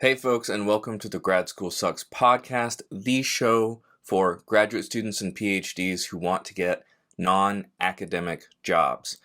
Hey folks, and welcome to the Grad School Sucks podcast, the show for graduate students and PhDs who want to get non-academic jobs.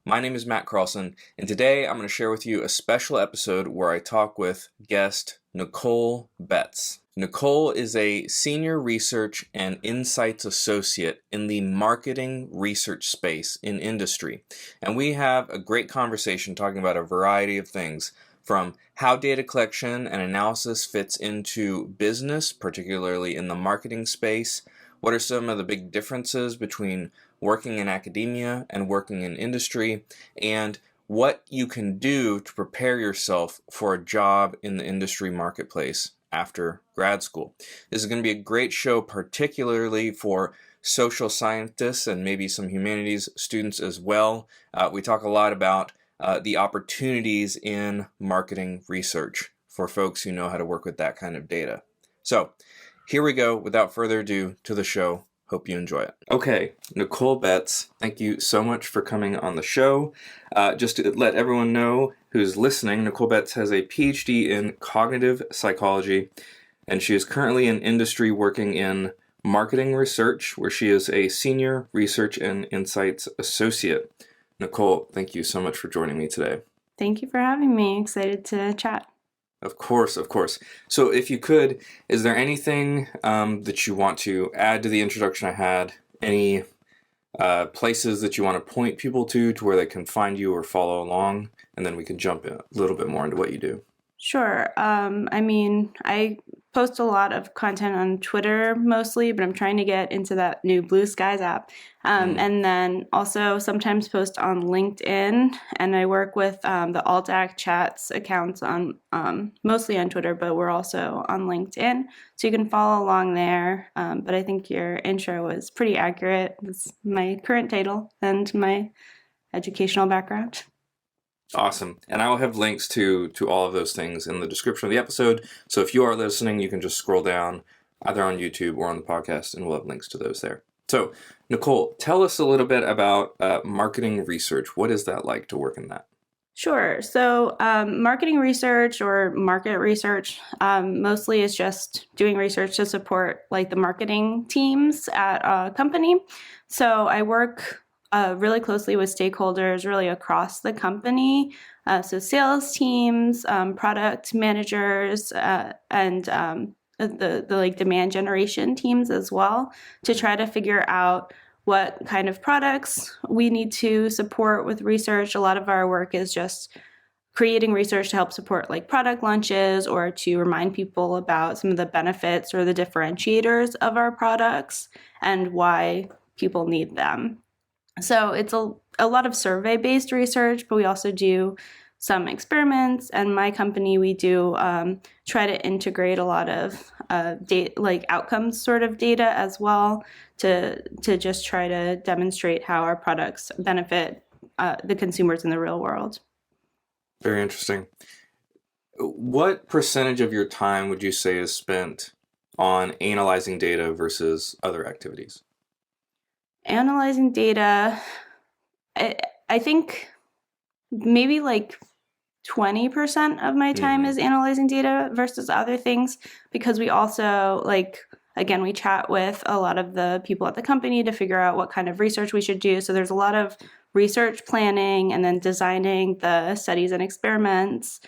My name is Matt Carlson, and today I'm going to share with you a special episode where I talk with guest Nicole Betz. Nicole is a senior research and insights associate in the marketing research space in industry, and we have a great conversation talking about a variety of things, from how data collection and analysis fits into business, particularly in the marketing space. What are some of the big differences between working in academia and working in industry, and what you can do to prepare yourself for a job in the industry marketplace after grad school. This is going to be a great show, particularly for social scientists and maybe some humanities students as well. We talk a lot about the opportunities in marketing research for folks who know how to work with that kind of data. So here we go. Without further ado, to the show. Hope you enjoy it. Okay, Nicole Betz, thank you so much for coming on the show. Just to let everyone know who's listening, Nicole Betz has a PhD in cognitive psychology, and she is currently in industry working in marketing research, where she is a senior research and insights associate. Nicole, thank you so much for joining me today. Thank you for having me. Excited to chat. Of course, of course. So if you could, is there anything that you want to add to the introduction I had? Any places that you want to point people to where they can find you or follow along? And then we can jump a little bit more into what you do. Sure. I post a lot of content on Twitter mostly, but I'm trying to get into that new Blue Skies app. And then also sometimes post on LinkedIn, and I work with the AltAc Chats accounts on mostly on Twitter, but we're also on LinkedIn. So you can follow along there. But I think your intro was pretty accurate. That's my current title and my educational background. Awesome. And I will have links to all of those things in the description of the episode. So if you are listening, you can just scroll down either on YouTube or on the podcast, and we'll have links to those there. So, Nicole, tell us a little bit about marketing research. What is that like to work in that? Sure. So marketing research or market research mostly is just doing research to support like the marketing teams at a company. So I work really closely with stakeholders really across the company. So sales teams, product managers, and the like demand generation teams as well, to try to figure out what kind of products we need to support with research. A lot of our work is just creating research to help support like product launches or to remind people about some of the benefits or the differentiators of our products and why people need them. So it's a lot of survey-based research, but we also do some experiments. And my company, we do try to integrate a lot of data, like outcomes sort of data as well, to just try to demonstrate how our products benefit the consumers in the real world. Very interesting. What percentage of your time would you say is spent on analyzing data versus other activities? Analyzing data, I think maybe like 20% of my time is analyzing data versus other things, because we also again, we chat with a lot of the people at the company to figure out what kind of research we should do. So there's a lot of research planning and then designing the studies and experiments.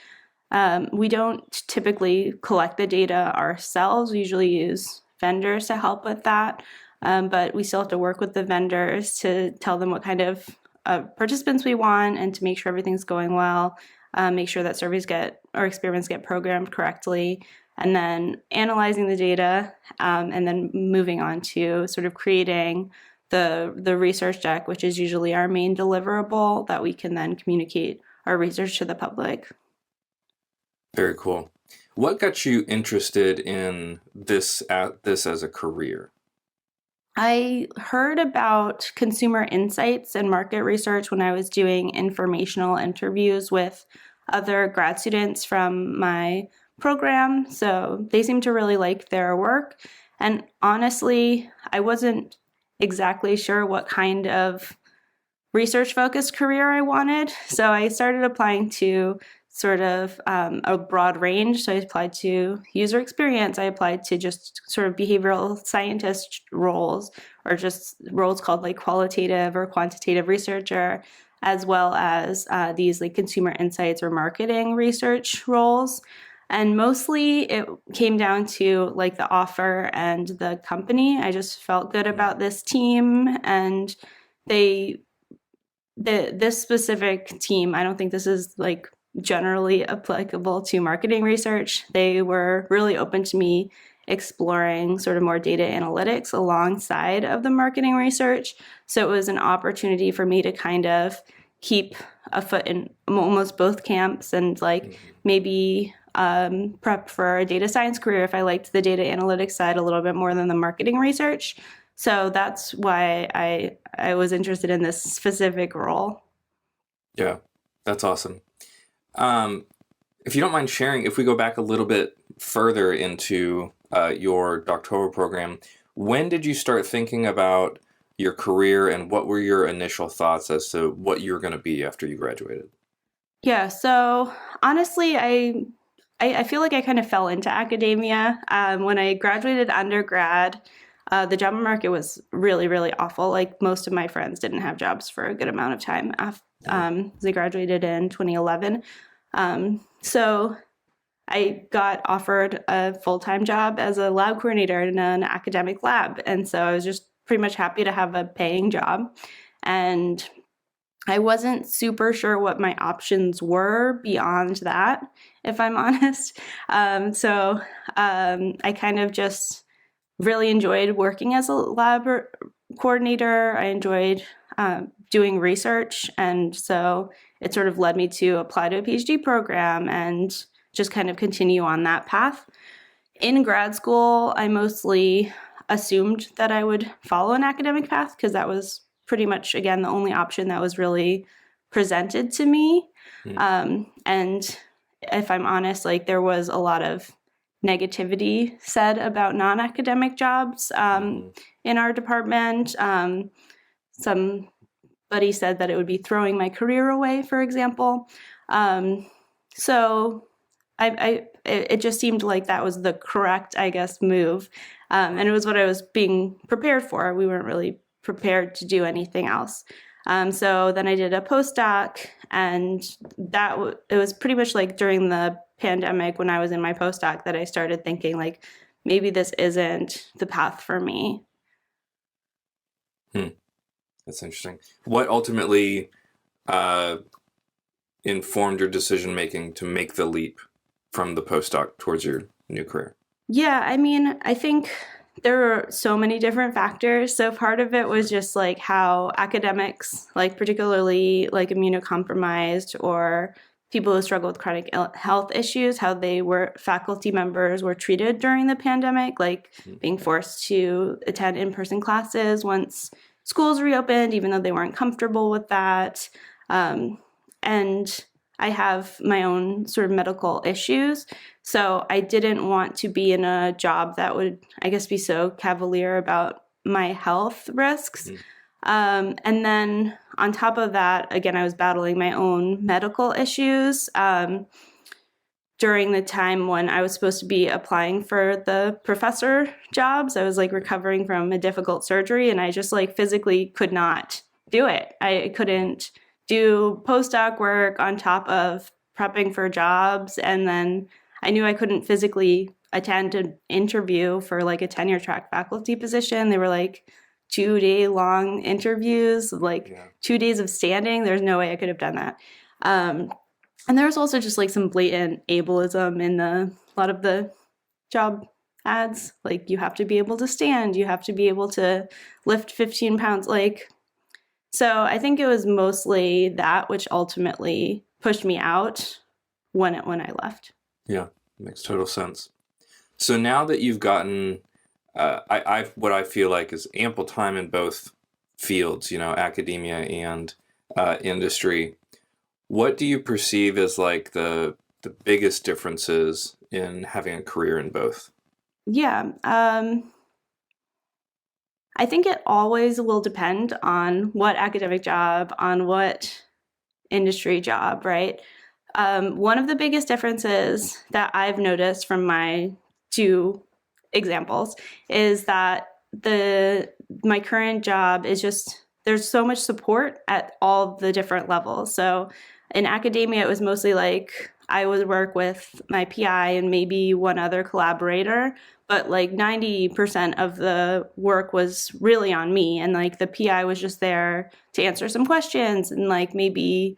We don't typically collect the data ourselves. We usually use vendors to help with that. But we still have to work with the vendors to tell them what kind of participants we want and to make sure everything's going well, make sure that surveys or experiments get programmed correctly, and then analyzing the data, and then moving on to sort of creating the research deck, which is usually our main deliverable that we can then communicate our research to the public. Very cool. What got you interested in this as a career? I heard about consumer insights and market research when I was doing informational interviews with other grad students from my program. So they seemed to really like their work. And honestly, I wasn't exactly sure what kind of research-focused career I wanted. So I started applying to sort of a broad range. So I applied to user experience. I applied to just sort of behavioral scientist roles, or just roles called like qualitative or quantitative researcher, as well as these like consumer insights or marketing research roles. And mostly it came down to like the offer and the company. I just felt good about this team, and this specific team, I don't think this is like generally applicable to marketing research. They were really open to me exploring sort of more data analytics alongside of the marketing research. So it was an opportunity for me to kind of keep a foot in almost both camps, and like maybe prep for a data science career if I liked the data analytics side a little bit more than the marketing research. So that's why I was interested in this specific role. Yeah, that's awesome. If you don't mind sharing, if we go back a little bit further into your doctoral program, when did you start thinking about your career, and what were your initial thoughts as to what you were going to be after you graduated? Yeah, so honestly, I feel like I kind of fell into academia. When I graduated undergrad, the job market was really, really awful. Like most of my friends didn't have jobs for a good amount of time after they graduated in 2011. So I got offered a full-time job as a lab coordinator in an academic lab. And so I was just pretty much happy to have a paying job. And I wasn't super sure what my options were beyond that, if I'm honest. I kind of just really enjoyed working as a lab coordinator. I enjoyed doing research. And so it sort of led me to apply to a PhD program and just kind of continue on that path. In grad school, I mostly assumed that I would follow an academic path because that was pretty much, again, the only option that was really presented to me. And if I'm honest, like there was a lot of negativity said about non-academic jobs in our department. Somebody said that it would be throwing my career away, for example. So it just seemed like that was the correct, I guess, move. And it was what I was being prepared for. We weren't really prepared to do anything else. So then I did a postdoc, and it was pretty much like during the pandemic when I was in my postdoc that I started thinking like, maybe this isn't the path for me. That's interesting. What ultimately informed your decision making to make the leap from the postdoc towards your new career? Yeah, I mean, I think there are so many different factors. So part of it was just like how academics, like particularly like immunocompromised or people who struggle with chronic health issues, how faculty members were treated during the pandemic, like being forced to attend in-person classes once schools reopened, even though they weren't comfortable with that. And I have my own sort of medical issues. So I didn't want to be in a job that would, I guess, be so cavalier about my health risks. And then on top of that, again, I was battling my own medical issues during the time when I was supposed to be applying for the professor jobs. I was like recovering from a difficult surgery, and I just like physically could not do it. I couldn't do postdoc work on top of prepping for jobs, and then I knew I couldn't physically attend an interview for like a tenure track faculty position. They were like 2-day long interviews, like 2 days of standing. There's no way I could have done that. And there was also just like some blatant ableism in a lot of the job ads. Like you have to be able to stand, you have to be able to lift 15 pounds. So I think it was mostly that which ultimately pushed me out when I left. Yeah, makes total sense. So now that you've gotten, what I feel like is ample time in both fields, academia and industry, what do you perceive as like the biggest differences in having a career in both? Yeah, I think it always will depend on what academic job, on what industry job, right? One of the biggest differences that I've noticed from my two examples is that my current job is just, there's so much support at all the different levels. So in academia, it was mostly like I would work with my PI and maybe one other collaborator, but like 90% of the work was really on me. And like the PI was just there to answer some questions and like maybe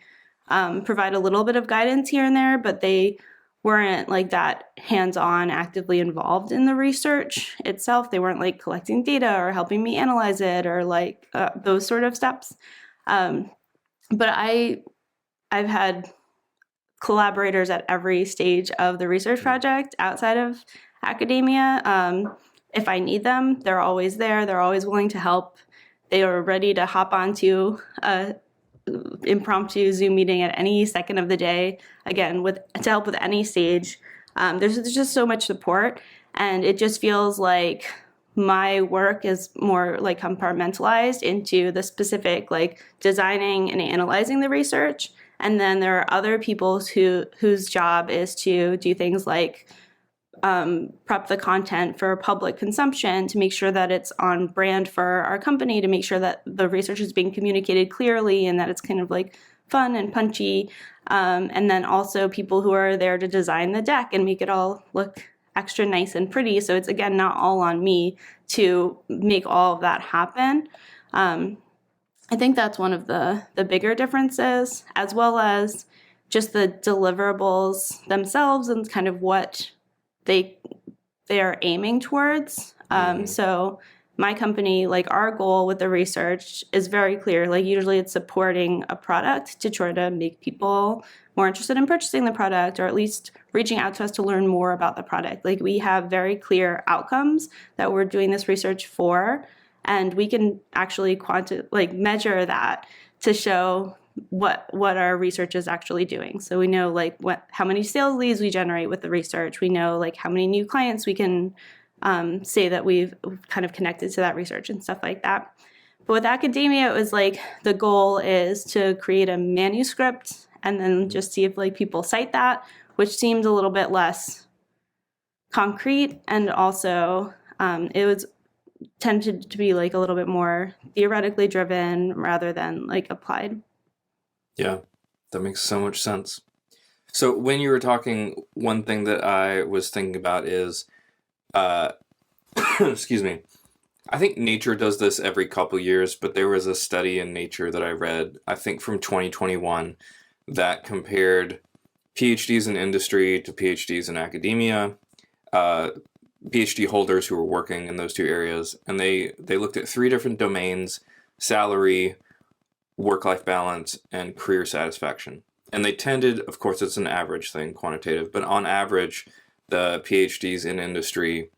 provide a little bit of guidance here and there, but they weren't like that hands-on actively involved in the research itself. They weren't like collecting data or helping me analyze it or like those sort of steps. But I've had collaborators at every stage of the research project outside of academia. If I need them, they're always there. They're always willing to help. They are ready to hop onto a impromptu Zoom meeting at any second of the day, again, to help with any stage. There's just so much support, and it just feels like my work is more like compartmentalized into the specific like designing and analyzing the research. And then there are other people whose job is to do things like prep the content for public consumption, to make sure that it's on brand for our company, to make sure that the research is being communicated clearly and that it's kind of like fun and punchy. And then also people who are there to design the deck and make it all look extra nice and pretty. So it's, again, not all on me to make all of that happen. I think that's one of the bigger differences, as well as just the deliverables themselves and kind of what they are aiming towards. So my company, like our goal with the research is very clear. Like usually it's supporting a product to try to make people more interested in purchasing the product, or at least reaching out to us to learn more about the product. Like we have very clear outcomes that we're doing this research for, and we can actually measure that to show what our research is actually doing. So we know like how many sales leads we generate with the research. We know like how many new clients we can say that we've kind of connected to that research and stuff like that. But with academia, it was like the goal is to create a manuscript and then just see if like people cite that, which seemed a little bit less concrete, and also it was tended to be like a little bit more theoretically driven rather than like applied. Yeah, that makes so much sense. So when you were talking, one thing that I was thinking about is, excuse me, I think Nature does this every couple years, but there was a study in Nature that I read, I think from 2021, that compared PhDs in industry to PhDs in academia, PhD holders who were working in those two areas, and they looked at 3 different domains: salary, work-life balance, and career satisfaction. And they tended, of course it's an average thing, quantitative, but on average, the PhDs in industry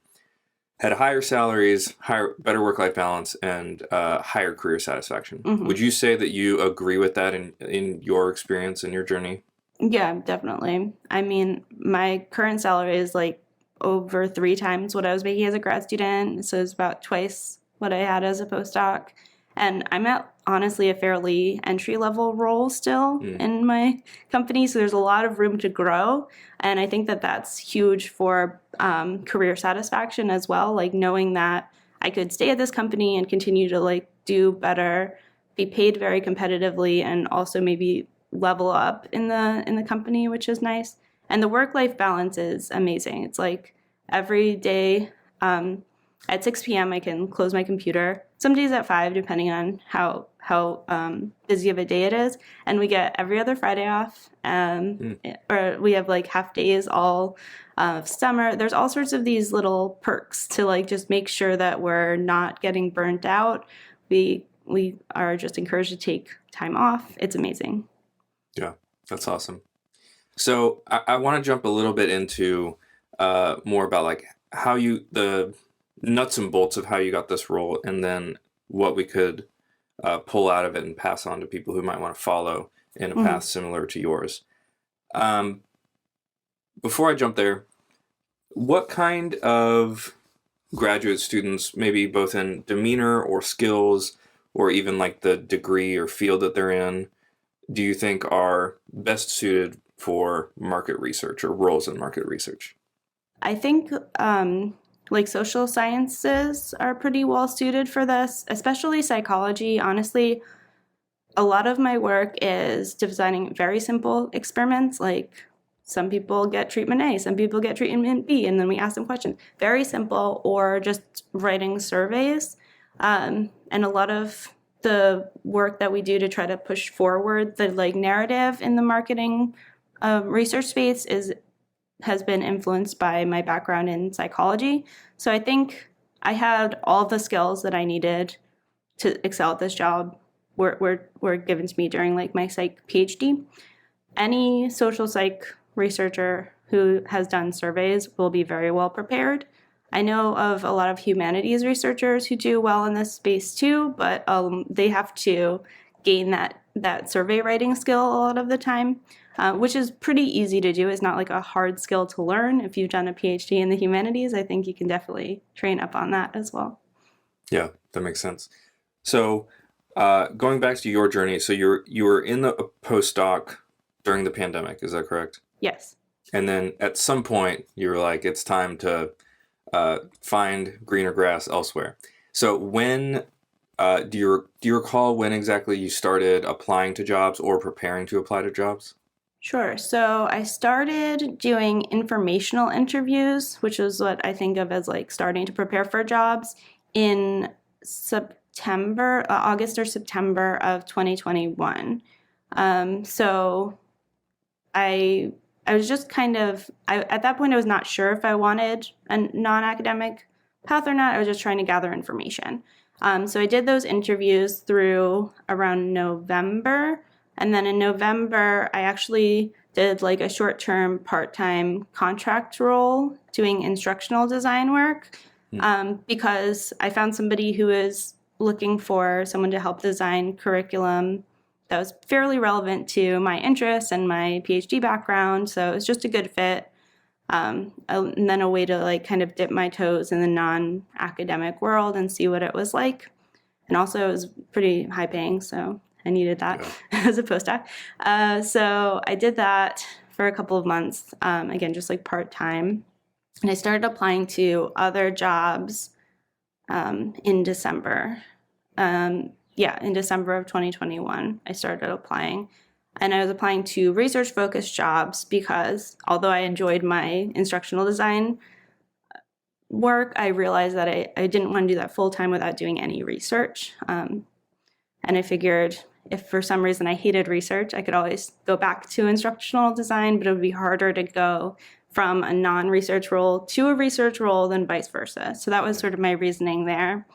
had higher salaries, better work-life balance, and higher career satisfaction. Mm-hmm. Would you say that you agree with that in your experience, in your journey? Yeah, definitely. I mean, my current salary is like over 3 times what I was making as a grad student, so it's about twice what I had as a postdoc. And I'm at, honestly, a fairly entry-level role still in my company, so there's a lot of room to grow. And I think that that's huge for career satisfaction as well, like knowing that I could stay at this company and continue to like do better, be paid very competitively, and also maybe level up in the company, which is nice. And the work-life balance is amazing. It's like every day at 6 p.m. I can close my computer. Some days at 5, depending on how busy of a day it is. And we get every other Friday off, or we have like half days all summer. There's all sorts of these little perks to like just make sure that we're not getting burnt out. We are just encouraged to take time off. It's amazing. Yeah, that's awesome. So I want to jump a little bit into more about like how the nuts and bolts of how you got this role, and then what we could pull out of it and pass on to people who might want to follow in a path similar to yours. Before I jump there, what kind of graduate students, maybe both in demeanor or skills, or even like the degree or field that they're in, do you think are best suited for market research or roles in market research? I think like social sciences are pretty well suited for this, especially psychology. Honestly, a lot of my work is designing very simple experiments, like some people get treatment A, some people get treatment B, and then we ask them questions. Very simple, or just writing surveys. And a lot of the work that we do to try to push forward the like narrative in the marketing research space has been influenced by my background in psychology. So I think I had all the skills that I needed to excel at this job were given to me during like my psych PhD. Any social psych researcher who has done surveys will be very well prepared. I know of a lot of humanities researchers who do well in this space too, but they have to gain that survey writing skill a lot of the time, which is pretty easy to do. It's not like a hard skill to learn. If you've done a PhD in the humanities, I think you can definitely train up on that as well. Yeah, that makes sense. So going back to your journey, so you were in the postdoc during the pandemic, is that correct? Yes. And then at some point you were like, it's time to find greener grass elsewhere. So when do you recall when exactly you started applying to jobs or preparing to apply to jobs? Sure. So I started doing informational interviews, which is what I think of as like starting to prepare for jobs in August or September of 2021. So I was just kind of, at that point, I was not sure if I wanted a non-academic path or not. I was just trying to gather information. So I did those interviews through around November. And then in November, I actually did like a short-term part-time contract role doing instructional design work because I found somebody who was looking for someone to help design curriculum that was fairly relevant to my interests and my PhD background. So it was just a good fit. And then a way to like kind of dip my toes in the non-academic world and see what it was like. And also it was pretty high paying, so I needed that as a postdoc. So I did that for a couple of months, again, just like part-time. And I started applying to other jobs in December. In December of 2021, I started applying. And I was applying to research-focused jobs because although I enjoyed my instructional design work, I realized that I didn't want to do that full-time without doing any research. And I figured if for some reason I hated research, I could always go back to instructional design, but it would be harder to go from a non-research role to a research role than vice versa. So that was sort of my reasoning there.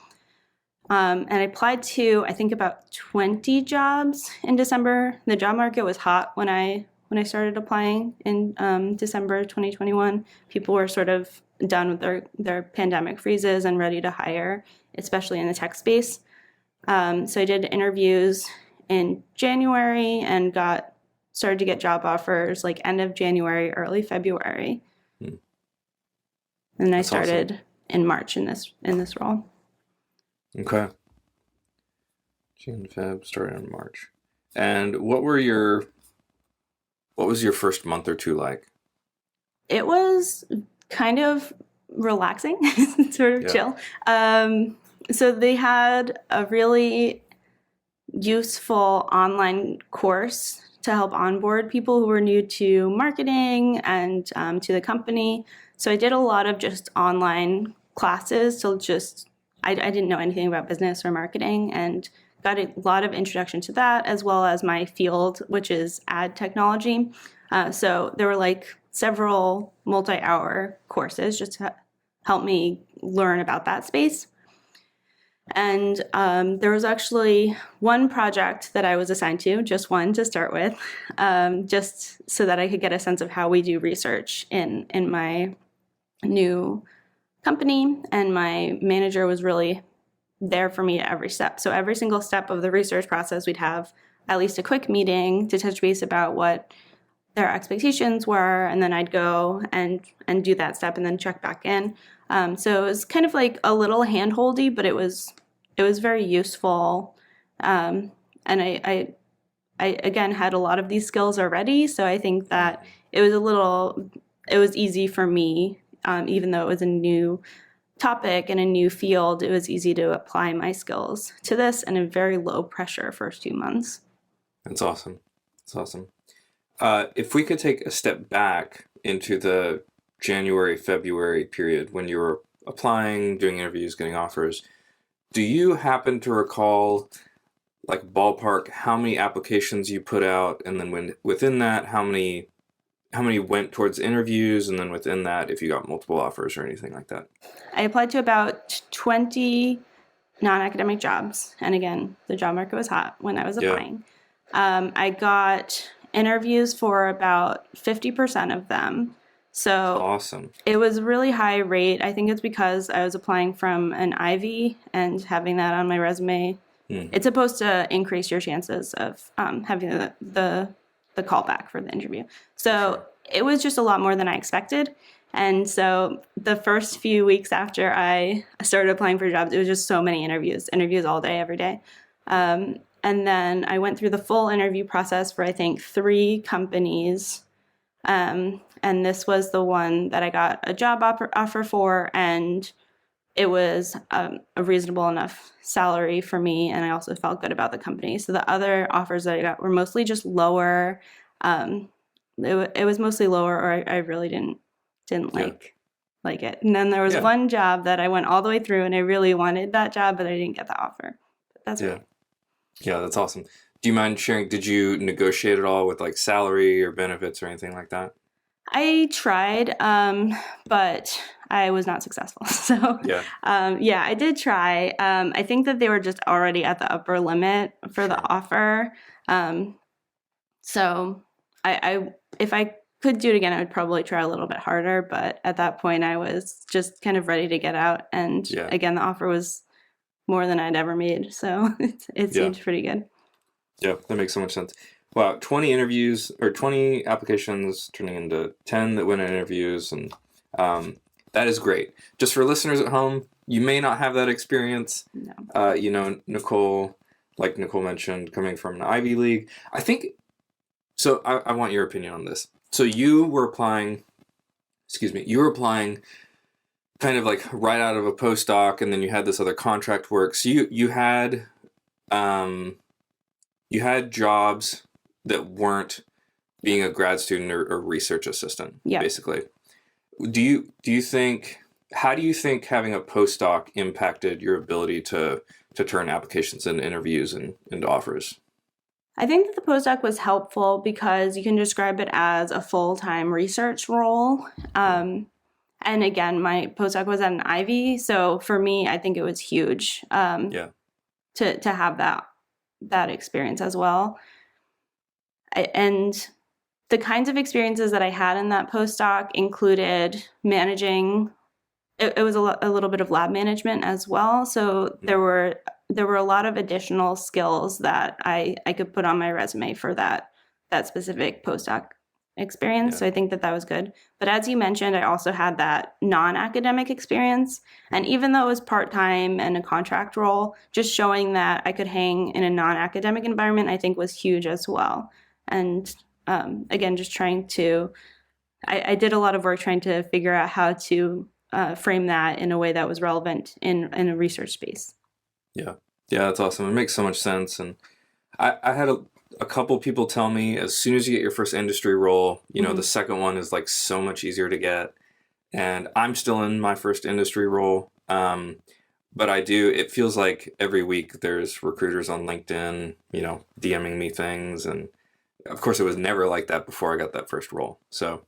And I applied to, I think, about 20 jobs in December. The job market was hot when I started applying in December 2021. People were sort of done with their pandemic freezes and ready to hire, especially in the tech space. So I did interviews in January and started to get job offers like end of January, early February. And I started in March in this role. Okay. June, Feb, started in March. And what was your first month or two like? It was kind of relaxing, sort of chill. So they had a really useful online course to help onboard people who were new to marketing and to the company. So I did a lot of just online classes I didn't know anything about business or marketing and got a lot of introduction to that, as well as my field, which is ad technology. So there were like several multi-hour courses just to help me learn about that space. And there was actually one project that I was assigned to, just one to start with, just so that I could get a sense of how we do research in my new company. And my manager was really there for me at every step. So every single step of the research process, we'd have at least a quick meeting to touch base about what their expectations were, and then I'd go and do that step and then check back in. So it was kind of like a little hand-holdy, but it was very useful. And I again had a lot of these skills already. So I think that it was easy for me, even though it was a new topic and a new field, it was easy to apply my skills to this in a very low pressure first 2 months. That's awesome. That's awesome. If we could take a step back into the January, February period when you were applying, doing interviews, getting offers, do you happen to recall, like ballpark, how many applications you put out, and then within that, how many went towards interviews, and then within that, if you got multiple offers or anything like that? I applied to about 20 non-academic jobs, and again, the job market was hot when I was applying. I got interviews for about 50% of them. So awesome. It was really high rate. I think it's because I was applying from an Ivy and having that on my resume. It's supposed to increase your chances of having the callback for the interview. So It was just a lot more than I expected. And so the first few weeks after I started applying for jobs, it was just so many interviews all day, every day. And then I went through the full interview process for, I think, 3 companies. And this was the one that I got a job offer for, and it was a reasonable enough salary for me, and I also felt good about the company. So the other offers that I got were mostly just lower. It was mostly lower, or I really didn't like it. And then there was one job that I went all the way through, and I really wanted that job, but I didn't get the offer. But that's okay. Yeah, that's awesome. Do you mind sharing, did you negotiate at all with like salary or benefits or anything like that? I tried, but I was not successful. So I did try. I think that they were just already at the upper limit for the offer. So I if I could do it again, I would probably try a little bit harder. But at that point, I was just kind of ready to get out. And again, the offer was more than I'd ever made. So it seemed pretty good. Yeah, that makes so much sense. Wow, 20 interviews or 20 applications turning into 10 that went in interviews. And that is great. Just for listeners at home, you may not have that experience. No. Nicole, like Nicole mentioned, coming from an Ivy League. I think, so I want your opinion on this. So you were applying kind of like right out of a postdoc, and then you had this other contract work. So you had jobs that weren't being a grad student or research assistant, basically. How do you think having a postdoc impacted your ability to turn applications into interviews and into offers? I think that the postdoc was helpful because you can describe it as a full-time research role. And again, my postdoc was at an Ivy, so for me, I think it was huge to have that experience as well. And the kinds of experiences that I had in that postdoc included managing. It was a little bit of lab management as well. So there were a lot of additional skills that I could put on my resume for that specific postdoc experience. So I think that was good. But as you mentioned, I also had that non-academic experience. And even though it was part-time and a contract role, just showing that I could hang in a non-academic environment, I think was huge as well. And again, just trying to, I did a lot of work trying to figure out how to frame that in a way that was relevant in a research space. Yeah, that's awesome. It makes so much sense. And I had a couple people tell me as soon as you get your first industry role, the second one is like so much easier to get. And I'm still in my first industry role. But it feels like every week there's recruiters on LinkedIn, DMing me things. And of course it was never like that before I got that first role. So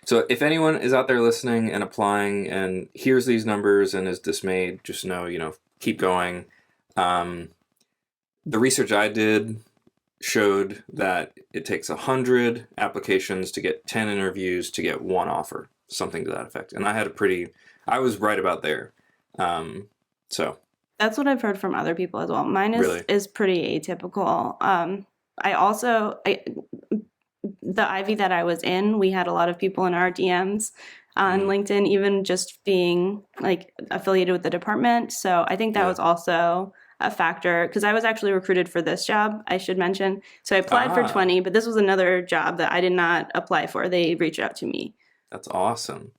so if anyone is out there listening and applying and hears these numbers and is dismayed, just know, keep going. The research I did showed that it takes 100 applications to get 10 interviews to get 1 offer, something to that effect. And I was right about there. So that's what I've heard from other people as well. Mine is pretty atypical. The Ivy that I was in, we had a lot of people in our DMs on LinkedIn, even just being like affiliated with the department. So I think that was also a factor, because I was actually recruited for this job, I should mention. So I applied for 20, but this was another job that I did not apply for. They reached out to me. That's awesome.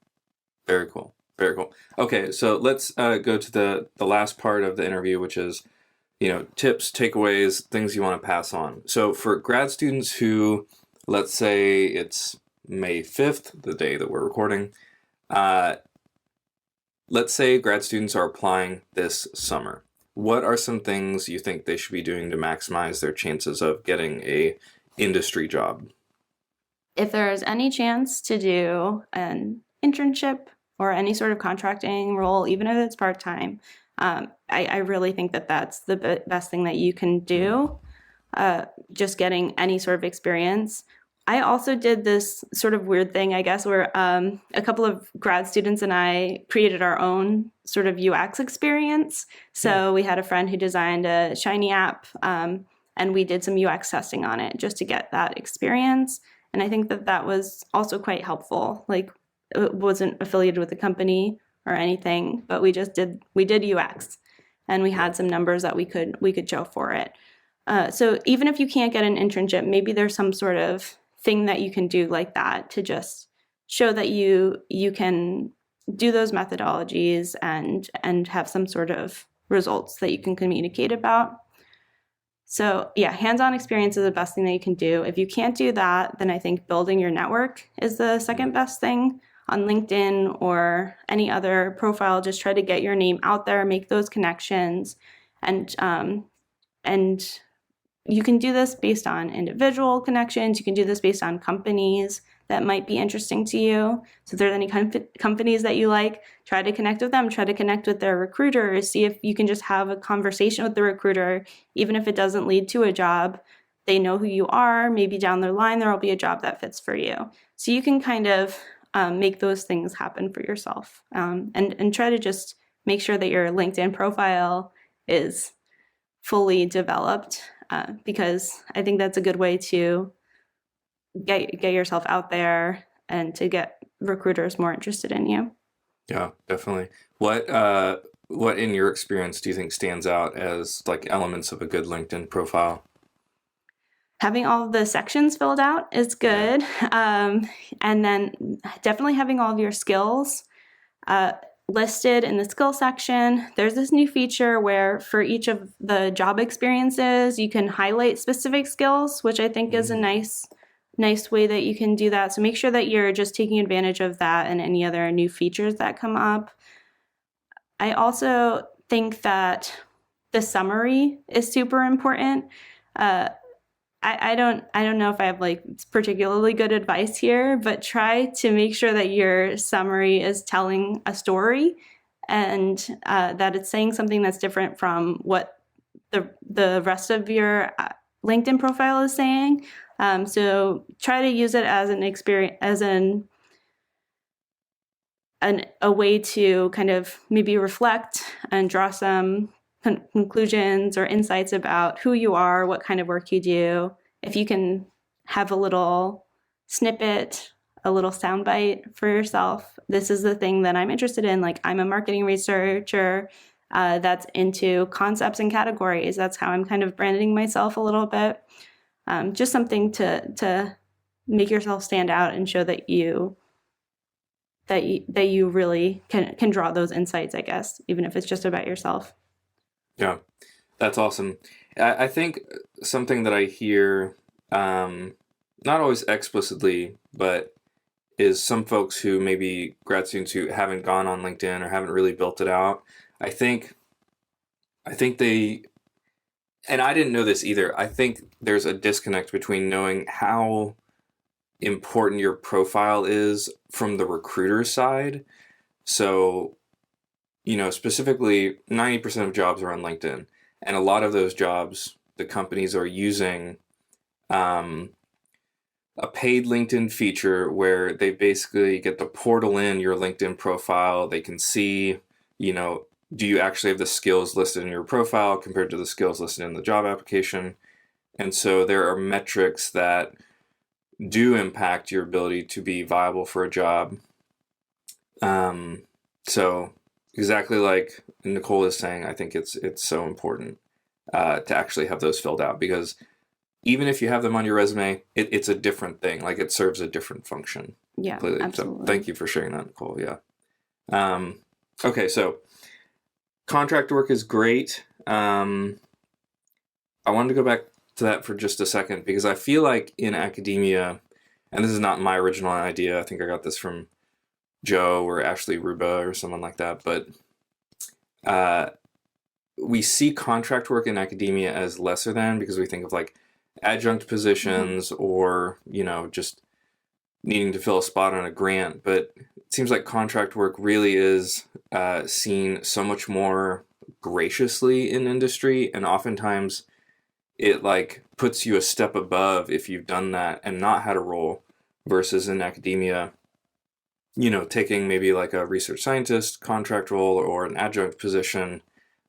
Very cool. Very cool. Okay, so let's go to the last part of the interview, which is, tips, takeaways, things you want to pass on. So for grad students who, let's say it's May 5th, the day that we're recording, let's say grad students are applying this summer. What are some things you think they should be doing to maximize their chances of getting a industry job? If there's any chance to do an internship or any sort of contracting role, even if it's part-time, I really think that that's the best thing that you can do, just getting any sort of experience. I also did this sort of weird thing, I guess, where a couple of grad students and I created our own sort of UX experience. So we had a friend who designed a Shiny app, and we did some UX testing on it just to get that experience. And I think that that was also quite helpful. Like, it wasn't affiliated with the company or anything, but we did UX, and we had some numbers that we could show for it. So even if you can't get an internship, maybe there's some sort of thing that you can do like that to just show that you can do those methodologies and have some sort of results that you can communicate about. So yeah, hands-on experience is the best thing that you can do. If you can't do that, then I think building your network is the second best thing. On LinkedIn or any other profile, just try to get your name out there, make those connections, and you can do this based on individual connections. You can do this based on companies that might be interesting to you. So if there's any companies that you like, try to connect with them, try to connect with their recruiters, see if you can just have a conversation with the recruiter, even if it doesn't lead to a job. They know who you are. Maybe down the line, there will be a job that fits for you. So you can kind of make those things happen for yourself, and try to just make sure that your LinkedIn profile is fully developed, because I think that's a good way to get yourself out there and to get recruiters more interested in you. Yeah, definitely. What in your experience do you think stands out as like elements of a good LinkedIn profile? Having all of the sections filled out is good. And then definitely having all of your skills listed in the skill section. There's this new feature where for each of the job experiences, you can highlight specific skills, which I think is a nice way that you can do that. So make sure that you're just taking advantage of that and any other new features that come up. I also think that the summary is super important. I don't know if I have like particularly good advice here, but try to make sure that your summary is telling a story and that it's saying something that's different from what the rest of your LinkedIn profile is saying. So try to use it as an experience, as a way to kind of maybe reflect and draw some conclusions or insights about who you are, what kind of work you do. If you can have a little snippet, a little soundbite for yourself, this is the thing that I'm interested in. Like, I'm a marketing researcher that's into concepts and categories. That's how I'm kind of branding myself a little bit. Just something to make yourself stand out and show that you really can draw those insights, I guess, even if it's just about yourself. Yeah, that's awesome. I think something that I hear, not always explicitly, but is some folks who maybe grad students who haven't gone on LinkedIn or haven't really built it out. I think they, and I didn't know this either. I think there's a disconnect between knowing how important your profile is from the recruiter side. So, specifically 90% of jobs are on LinkedIn, and a lot of those jobs, the companies are using a paid LinkedIn feature where they basically get to portal in your LinkedIn profile. They can see, do you actually have the skills listed in your profile compared to the skills listed in the job application? And so there are metrics that do impact your ability to be viable for a job. So exactly like Nicole is saying, I think it's so important. to actually have those filled out, because even if you have them on your resume, it's a different thing. Like, it serves a different function. Yeah, Completely. absolutely. So thank you for sharing that, Nicole. Yeah. Okay, so contract work is great. I wanted to go back to that for just a second, because I feel like in academia, and this is not my original idea, I think I got this from Joe or Ashley Ruba or someone like that, but we see contract work in academia as lesser than, because we think of like adjunct positions or, just needing to fill a spot on a grant. But it seems like contract work really is seen so much more graciously in industry, and oftentimes it like puts you a step above if you've done that and not had a role, versus in academia, taking maybe like a research scientist contract role or an adjunct position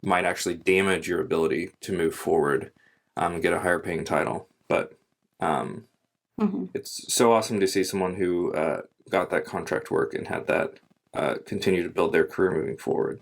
might actually damage your ability to move forward and get a higher paying title. But it's so awesome to see someone who got that contract work and had that continue to build their career moving forward.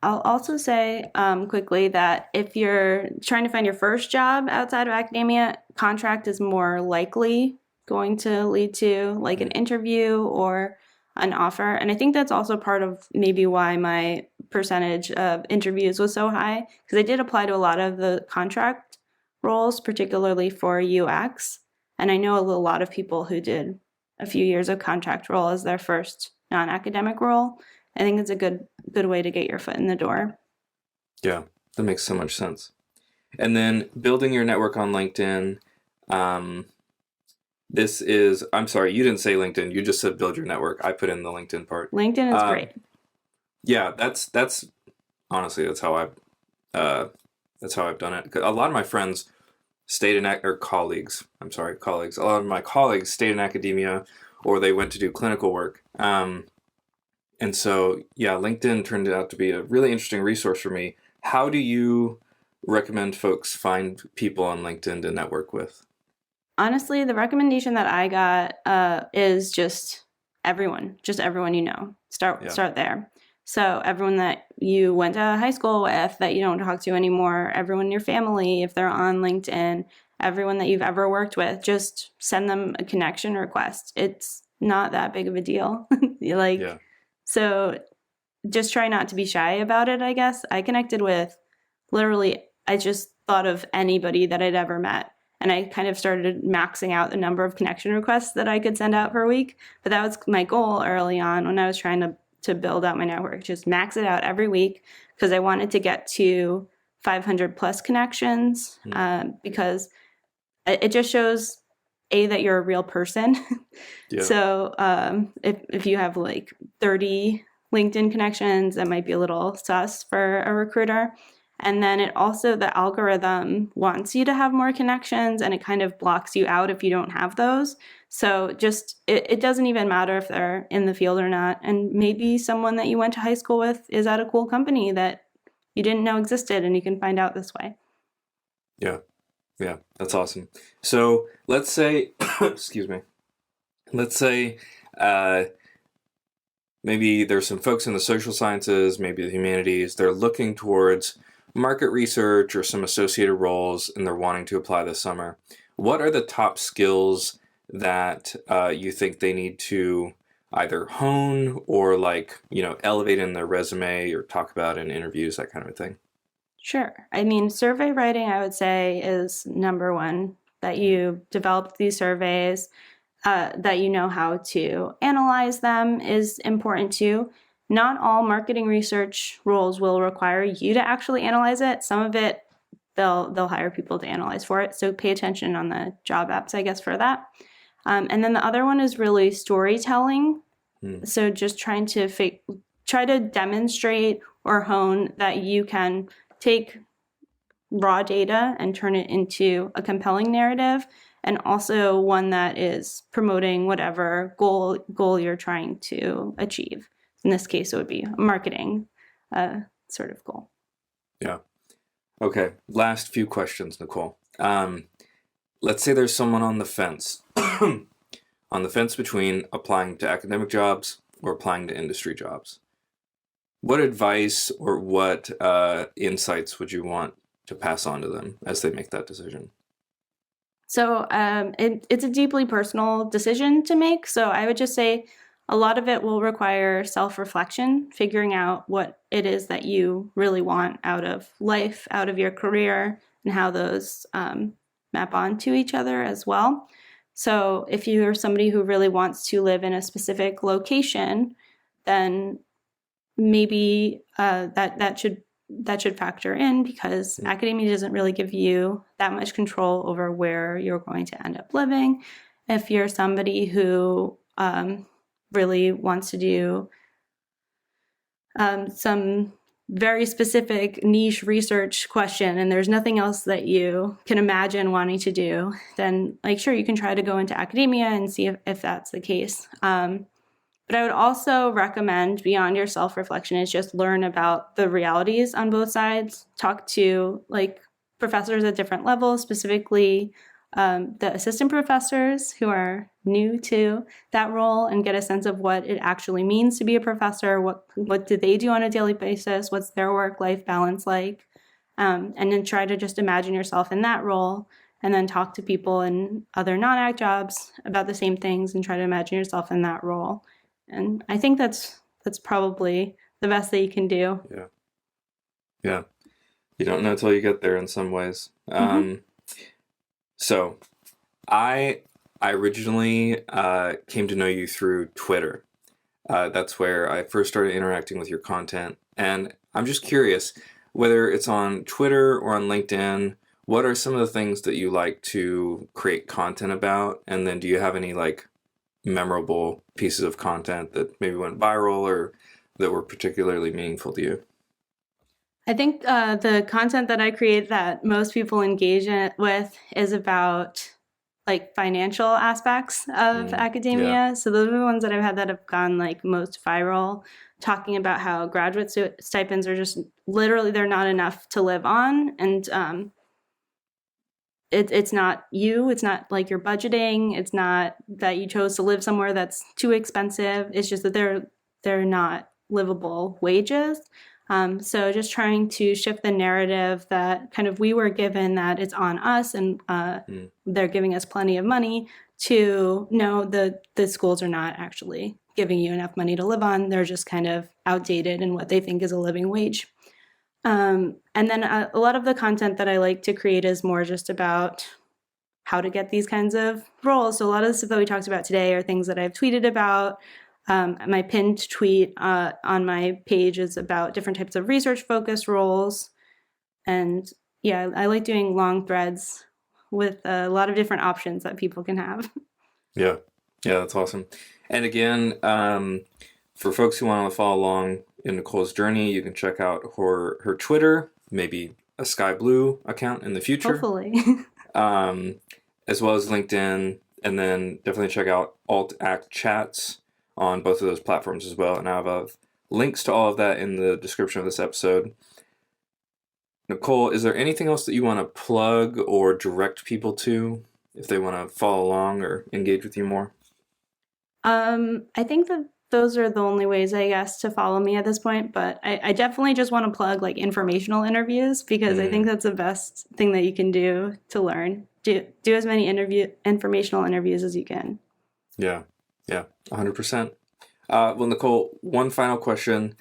I'll also say quickly that if you're trying to find your first job outside of academia, contract is more likely going to lead to like an interview or an offer. And I think that's also part of maybe why my percentage of interviews was so high, because I did apply to a lot of the contract roles, particularly for UX. And I know a lot of people who did a few years of contract role as their first non-academic role. I think it's a good way to get your foot in the door. Yeah, that makes so much sense. And then building your network on LinkedIn. This is, I'm sorry, you didn't say LinkedIn. You just said build your network. I put in the LinkedIn part. LinkedIn is great. Yeah, that's honestly, that's how I've done it. A lot of my friends stayed in, or colleagues. I'm sorry, colleagues. A lot of my colleagues stayed in academia, or they went to do clinical work. And so, yeah, LinkedIn turned out to be a really interesting resource for me. How do you recommend folks find people on LinkedIn to network with? Honestly, the recommendation that I got is just everyone you know. Start there. So everyone that you went to high school with that you don't talk to anymore, everyone in your family, if they're on LinkedIn, everyone that you've ever worked with, just send them a connection request. It's not that big of a deal. So just try not to be shy about it, I guess. I connected with I just thought of anybody that I'd ever met. And I kind of started maxing out the number of connection requests that I could send out per week. But that was my goal early on when I was trying to build out my network, just max it out every week, because I wanted to get to 500 plus connections, because it just shows, A, that you're a real person. Yeah. So if you have like 30 LinkedIn connections, that might be a little sus for a recruiter. And then the algorithm wants you to have more connections, and it kind of blocks you out if you don't have those. So just, it doesn't even matter if they're in the field or not. And maybe someone that you went to high school with is at a cool company that you didn't know existed, and you can find out this way. Yeah, that's awesome. So let's say, excuse me, maybe there's some folks in the social sciences, maybe the humanities, they're looking towards market research or some associated roles, and they're wanting to apply this summer. What are the top skills that you think they need to either hone or elevate in their resume or talk about in interviews, that kind of a thing? Sure. I mean, survey writing, I would say, is number one, that you developed these surveys, that you know how to analyze them is important too. Not all marketing research roles will require you to actually analyze it. Some of it, they'll hire people to analyze for it. So pay attention on the job apps, I guess, for that. And then the other one is really storytelling. So just trying to try to demonstrate or hone that you can take raw data and turn it into a compelling narrative, and also one that is promoting whatever goal you're trying to achieve. In this case, it would be a marketing sort of goal. Yeah. Okay. Last few questions, Nicole. Let's say there's someone on the fence, on the fence between applying to academic jobs or applying to industry jobs. What advice or what insights would you want to pass on to them as they make that decision? So it's a deeply personal decision to make. So I would just say a lot of it will require self-reflection, figuring out what it is that you really want out of life, out of your career, and how those map onto each other as well. So if you're somebody who really wants to live in a specific location, then maybe that should factor in, because academia doesn't really give you that much control over where you're going to end up living. If you're somebody who really wants to do some very specific niche research question and there's nothing else that you can imagine wanting to do, then sure, you can try to go into academia and see if that's the case. But I would also recommend, beyond your self-reflection, is just learn about the realities on both sides. Talk to professors at different levels, specifically the assistant professors who are new to that role, and get a sense of what it actually means to be a professor. What do they do on a daily basis? What's their work-life balance like? And then try to just imagine yourself in that role, and then talk to people in other non-act jobs about the same things and try to imagine yourself in that role. And I think that's probably the best that you can do. Yeah. You don't know until you get there in some ways. So I originally came to know you through Twitter. That's where I first started interacting with your content. And I'm just curious, whether it's on Twitter or on LinkedIn, what are some of the things that you like to create content about? And then do you have any memorable pieces of content that maybe went viral or that were particularly meaningful to you? I think the content that I create that most people engage with is about financial aspects of academia. Yeah. So those are the ones that I've had that have gone most viral, talking about how graduate stipends are just literally, they're not enough to live on. And it's not you, it's not your budgeting, it's not that you chose to live somewhere that's too expensive. It's just that they're not livable wages. So just trying to shift the narrative that kind of we were given, that it's on us and they're giving us plenty of money, to no, the schools are not actually giving you enough money to live on. They're just kind of outdated in what they think is a living wage. And then a lot of the content that I like to create is more just about how to get these kinds of roles. So a lot of the stuff that we talked about today are things that I've tweeted about. My pinned tweet on my page is about different types of research-focused roles. And yeah, I like doing long threads with a lot of different options that people can have. Yeah, that's awesome. And again, for folks who want to follow along in Nicole's journey, you can check out her Twitter, maybe a Sky Blue account in the future. Hopefully. As well as LinkedIn, and then definitely check out Alt Act Chats on both of those platforms as well. And I have links to all of that in the description of this episode. Nicole, is there anything else that you want to plug or direct people to if they want to follow along or engage with you more? I think that those are the only ways, I guess, to follow me at this point. But I definitely just want to plug informational interviews, because I think that's the best thing that you can do to learn. Do as many informational interviews as you can. Yeah, 100%. Well, Nicole, one final question.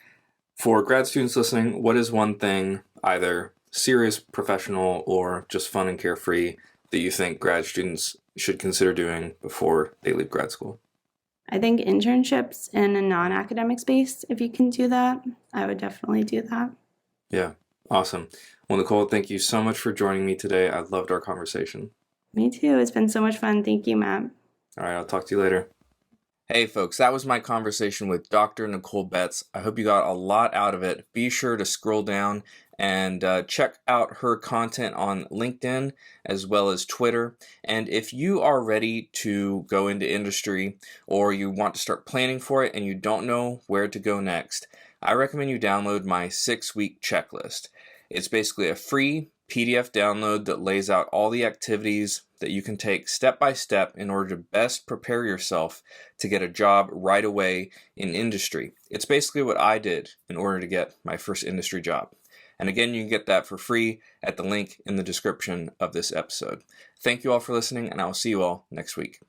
For grad students listening, what is one thing, either serious, professional, or just fun and carefree, that you think grad students should consider doing before they leave grad school? I think internships in a non-academic space, if you can do that, I would definitely do that. Yeah, awesome. Well, Nicole, thank you so much for joining me today. I loved our conversation. Me too. It's been so much fun. Thank you, Matt. All right, I'll talk to you later. Hey folks, that was my conversation with Dr. Nicole Betz. I hope you got a lot out of it. Be sure to scroll down and check out her content on LinkedIn as well as Twitter. And if you are ready to go into industry, or you want to start planning for it and you don't know where to go next, I recommend you download my 6-week checklist. It's basically a free PDF download that lays out all the activities that you can take step by step in order to best prepare yourself to get a job right away in industry. It's basically what I did in order to get my first industry job. And again, you can get that for free at the link in the description of this episode. Thank you all for listening, and I will see you all next week.